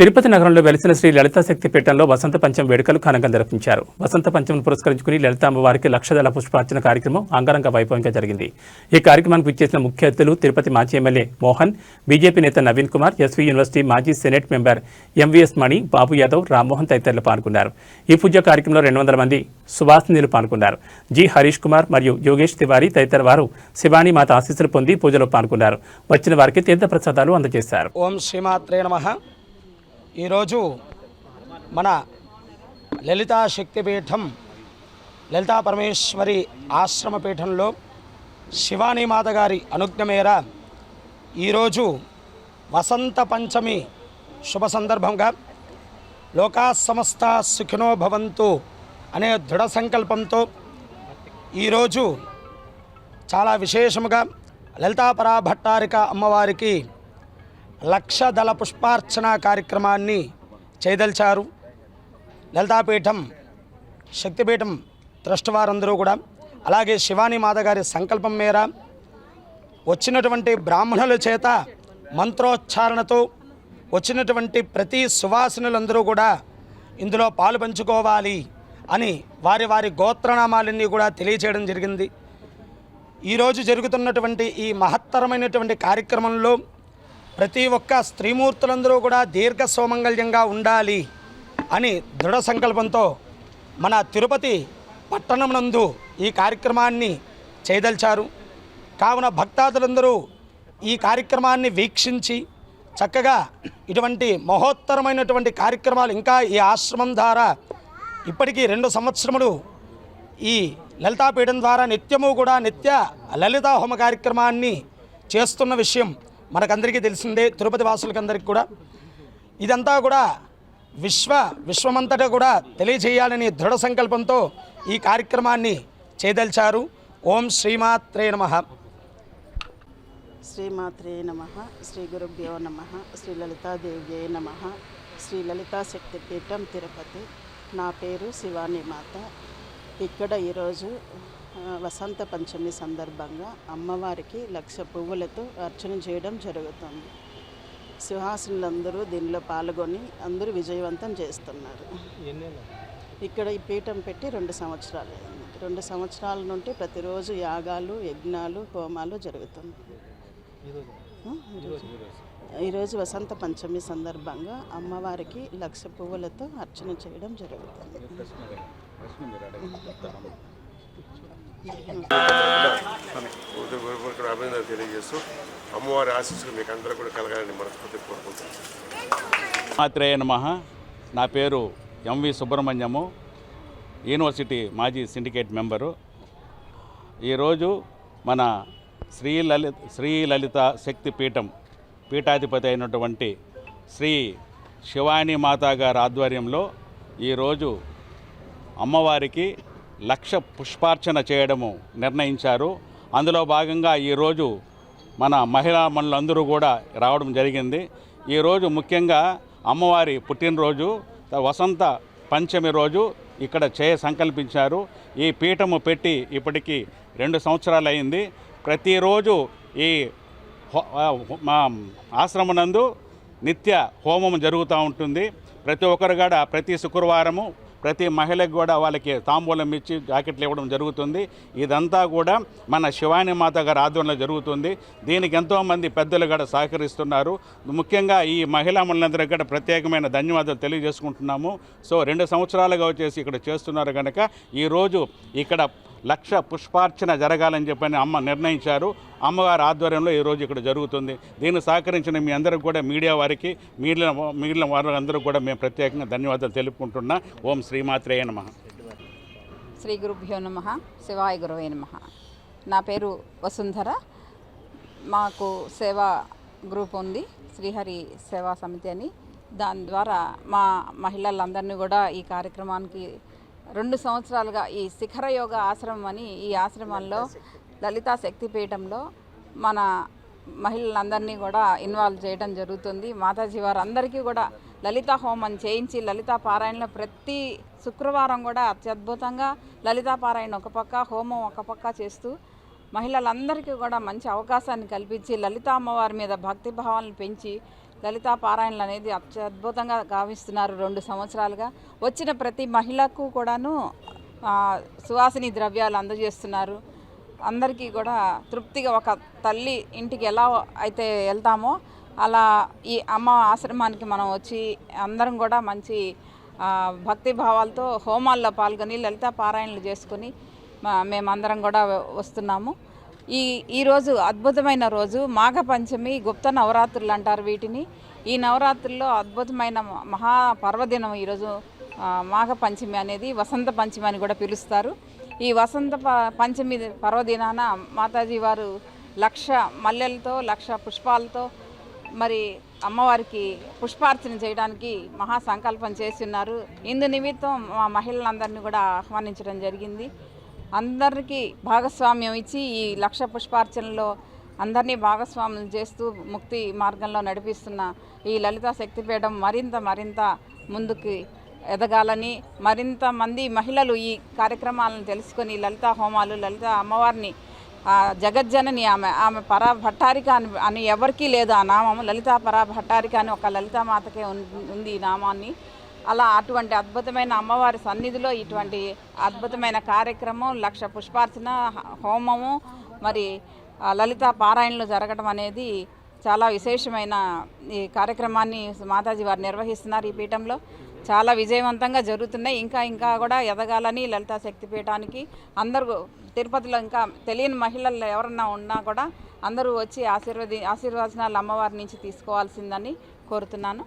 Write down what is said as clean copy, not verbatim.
తిరుపతి నగరంలో వెలిసిన శ్రీ లలితా శక్తి పీఠంలో వసంత పంచమి వేడుకలు ఘనంగా నిర్వహించారు. వసంత పంచమిని పురస్కరించుకుని లలిత అమ్మవారికి లక్షదళ పుష్పార్చన కార్యక్రమం అంగరంగ వైభవంగా జరిగింది. ఈ కార్యక్రమానికి విచ్చేసిన ముఖ్య అతిథులు తిరుపతి మాజీ ఎమ్మెల్యే మోహన్, బీజేపీ నేత నవీన్ కుమార్, ఎస్వీ యూనివర్సిటీ మాజీ సెనేట్ మెంబర్ ఎంవీఎస్ మణి, బాబు యాదవ్, రామ్మోహన్ తదితరులు పాల్గొన్నారు. ఈ పూజ కార్యక్రమంలో 200 మంది సువాసినీలు పాల్గొన్నారు. జి హరీష్ కుమార్ మరియు యోగేష్ తివారీ తదితర వారు శివాని మాత ఆశీస్సులు పొంది పూజలో పాల్గొన్నారు. వచ్చిన వారికి తీర్థ ప్రసాదాలు అందజేశారు. ఓం శ్రీమాత్రే నమః. ఈరోజు మన లలితా శక్తిపీఠం లలితా పరమేశ్వరి ఆశ్రమ పీఠంలో శివాని మాత గారి అనుజ్ఞ మేర ఈరోజు వసంత పంచమి శుభ సందర్భంగా లోకా సమస్త సుఖినో భవంతు అనే దృఢ సంకల్పంతో ఈరోజు చాలా విశేషముగా లలితాపరా భట్టారిక అమ్మవారికి లక్షదళ పుష్పార్చన కార్యక్రమాన్ని చేయదలిచారు. లలితాపీఠం శక్తిపీఠం ట్రస్ట్ వారందరూ కూడా, అలాగే శివాని మాత గారి సంకల్పం మేర వచ్చినటువంటి బ్రాహ్మణుల చేత మంత్రోచ్చారణతో వచ్చినటువంటి ప్రతి సువాసినులందరూ కూడా ఇందులో పాలు పంచుకోవాలి అని వారి వారి గోత్రనామాలన్నీ కూడా తెలియచేయడం జరిగింది. ఈరోజు జరుగుతున్నటువంటి ఈ మహత్తరమైనటువంటి కార్యక్రమంలో ప్రతి ఒక్క స్త్రీమూర్తులందరూ కూడా దీర్ఘ సౌమంగళ్యంగా ఉండాలి అని దృఢ సంకల్పంతో మన తిరుపతి పట్టణం నందు ఈ కార్యక్రమాన్ని చేయదలిచారు. కావున భక్తాదులందరూ ఈ కార్యక్రమాన్ని వీక్షించి చక్కగా ఇటువంటి మహోత్తరమైనటువంటి కార్యక్రమాలు ఇంకా ఈ ఆశ్రమం ద్వారా ఇప్పటికీ 2 సంవత్సరములు ఈ లలితాపీఠం ద్వారా నిత్యము కూడా నిత్య లలితా హోమ కార్యక్రమాన్ని చేస్తున్న విషయం మనకందరికీ తెలిసిందే. తిరుపతి వాసులకందరికీ కూడా ఇదంతా కూడా విశ్వమంతటా కూడా తెలియజేయాలని దృఢ సంకల్పంతో ఈ కార్యక్రమాన్ని చేయదలిచారు. ఓం శ్రీమాత్రే నమః. శ్రీమాత్రే నమః. శ్రీ గురుభ్యో నమః. శ్రీ లలితాదేవ్యే నమః. శ్రీ లలితా శక్తిపీఠం తిరుపతి. నా పేరు శివాని మాత. ఇక్కడ ఈరోజు వసంత పంచమి సందర్భంగా అమ్మవారికి 1,00,000 పువ్వులతో అర్చన చేయడం జరుగుతుంది. సుహాసినులందరూ దీనిలో పాల్గొని అందరూ విజయవంతం చేస్తున్నారు. ఇక్కడ ఈ పీఠం పెట్టి 2 సంవత్సరాలు అయింది. 2 సంవత్సరాల నుండి ప్రతిరోజు యాగాలు, యజ్ఞాలు, హోమాలు జరుగుతుంది. ఈరోజు వసంత పంచమి సందర్భంగా అమ్మవారికి 1,00,000 పువ్వులతో అర్చన చేయడం జరుగుతుంది. అభినందన తెలియజేస్తూ అమ్మవారి ఆశీస్సులు మీకు అందరూ కూడా కలగాలని మనస్ఫూర్తి కోరుకుంటున్నాను. మాత్రేయ నమః. నా పేరు ఎంవి సుబ్రహ్మణ్యము, యూనివర్సిటీ మాజీ సిండికేట్ మెంబరు. ఈరోజు మన శ్రీ లలిత శక్తి పీఠాధిపతి అయినటువంటి శ్రీ శివాని మాతా గారి ఆధ్వర్యంలో ఈరోజు అమ్మవారికి 1,00,000 పుష్పార్చన చేయడము నిర్ణయించారు. అందులో భాగంగా ఈరోజు మన మహిళా మనులందరూ కూడా రావడం జరిగింది. ఈరోజు ముఖ్యంగా అమ్మవారి పుట్టినరోజు వసంత పంచమి రోజు ఇక్కడ సంకల్పించారు. ఈ పీఠము పెట్టి ఇప్పటికీ 2 సంవత్సరాలు అయింది. ప్రతిరోజు ఈ మా ఆశ్రమనందు నిత్య హోమం జరుగుతూ ఉంటుంది. ప్రతి ఒక్కరు కూడా ప్రతి శుక్రవారము ప్రతి మహిళకు కూడా వాళ్ళకి తాంబూలం ఇచ్చి జాకెట్లు ఇవ్వడం జరుగుతుంది. ఇదంతా కూడా మన శివాని మాత గారి ఆధ్వర్యంలో జరుగుతుంది. దీనికి ఎంతోమంది పెద్దలు కూడా సహకరిస్తున్నారు. ముఖ్యంగా ఈ మహిళా మనులందరికీ కూడా ప్రత్యేకమైన ధన్యవాదాలు తెలియజేసుకుంటున్నాము. సో 2 సంవత్సరాలుగా వచ్చేసి ఇక్కడ చేస్తున్నారు కనుక ఈరోజు ఇక్కడ 1,00,000 పుష్పార్చన జరగాలని చెప్పని అమ్మ నిర్ణయించారు. అమ్మగారి ఆధ్వర్యంలో ఈరోజు ఇక్కడ జరుగుతుంది. దీన్ని సహకరించిన మీ అందరికీ కూడా మీడియా వారికి మిగిలిన వారందరూ కూడా మేము ప్రత్యేకంగా ధన్యవాదాలు తెలుపుకుంటున్నా. ఓం శ్రీమాత్రేయ నమః. శ్రీ గురుభ్యో నమః. శివాయ గురవే నమః. నా పేరు వసుంధర. మాకు సేవా గ్రూప్ ఉంది, శ్రీహరి సేవా సమితి అని. దాని ద్వారా మా మహిళలందరినీ కూడా ఈ కార్యక్రమానికి 2 సంవత్సరాలుగా ఈ శిఖర యోగ ఆశ్రమం అని ఈ ఆశ్రమంలో లలితా శక్తిపీఠంలో మన మహిళలందరినీ కూడా ఇన్వాల్వ్ చేయడం జరుగుతుంది. మాతాజీ వారు అందరికీ కూడా లలితా హోమం చేయించి లలితా పారాయణలో ప్రతి శుక్రవారం కూడా అత్యద్భుతంగా లలితా పారాయణ ఒక పక్క, హోమం ఒక పక్క చేస్తూ మహిళలందరికీ కూడా మంచి అవకాశాన్ని కల్పించి లలితా అమ్మవారి మీద భక్తి భావాలను పెంచి లలితా పారాయణలు అనేది అద్భుతంగా గావిస్తున్నారు 2 సంవత్సరాలుగా. వచ్చిన ప్రతి మహిళకు కూడాను సువాసిని ద్రవ్యాలు అందజేస్తున్నారు. అందరికీ కూడా తృప్తిగా ఒక తల్లి ఇంటికి ఎలా అయితే వెళ్తామో అలా ఈ అమ్మ ఆశ్రమానికి మనం వచ్చి అందరం కూడా మంచి భక్తి భావాలతో హోమాల్లో పాల్గొని లలితా పారాయణలు చేసుకొని మేమందరం కూడా వస్తున్నాము. ఈరోజు అద్భుతమైన రోజు మాఘ పంచమి, గుప్త నవరాత్రులు అంటారు వీటిని. ఈ నవరాత్రుల్లో అద్భుతమైన మహా పర్వదినం ఈరోజు మాఘ పంచమి అనేది వసంత పంచమి అని కూడా పిలుస్తారు. ఈ వసంత పంచమి పర్వదినాన మాతాజీ వారు 1,00,000 మల్లెలతో 1,00,000 పుష్పాలతో మరి అమ్మవారికి పుష్పార్చన చేయడానికి మహా సంకల్పం చేసి ఉన్నారు. ఇందు నిమిత్తం మా మహిళలందరినీ కూడా ఆహ్వానించడం జరిగింది. అందరికీ భాగస్వామ్యం ఇచ్చి ఈ 1,00,000 పుష్పార్చనలో అందరినీ భాగస్వామ్యం చేస్తూ ముక్తి మార్గంలో నడిపిస్తున్న ఈ లలితా శక్తిపీఠం మరింత ముందుకు ఎదగాలని, మరింత మంది మహిళలు ఈ కార్యక్రమాలను తెలుసుకొని లలితా హోమాలు, లలితా అమ్మవారిని జగజ్జనని ఆమె పరా భట్టారిక అని ఎవరికీ లేదు ఆ నామము. లలితా పరా భట్టారిక అని ఒక లలితామాతకే ఉంది ఈ నామాన్ని. అలా అటువంటి అద్భుతమైన అమ్మవారి సన్నిధిలో ఇటువంటి అద్భుతమైన కార్యక్రమం 1,00,000 పుష్పార్చన, హోమము, మరి లలితా పారాయణలు జరగడం అనేది చాలా విశేషమైన ఈ కార్యక్రమాన్ని మాతాజీ వారు నిర్వహిస్తున్నారు. ఈ పీఠంలో చాలా విజయవంతంగా జరుగుతున్నాయి. ఇంకా కూడా ఎదగాలని లలితా శక్తిపీఠానికి అందరూ తిరుపతిలో ఇంకా తెలియని మహిళలు ఎవరన్నా ఉన్నా కూడా అందరూ వచ్చి ఆశీర్వచనాలు అమ్మవారి నుంచి తీసుకోవాల్సిందని కోరుతున్నాను.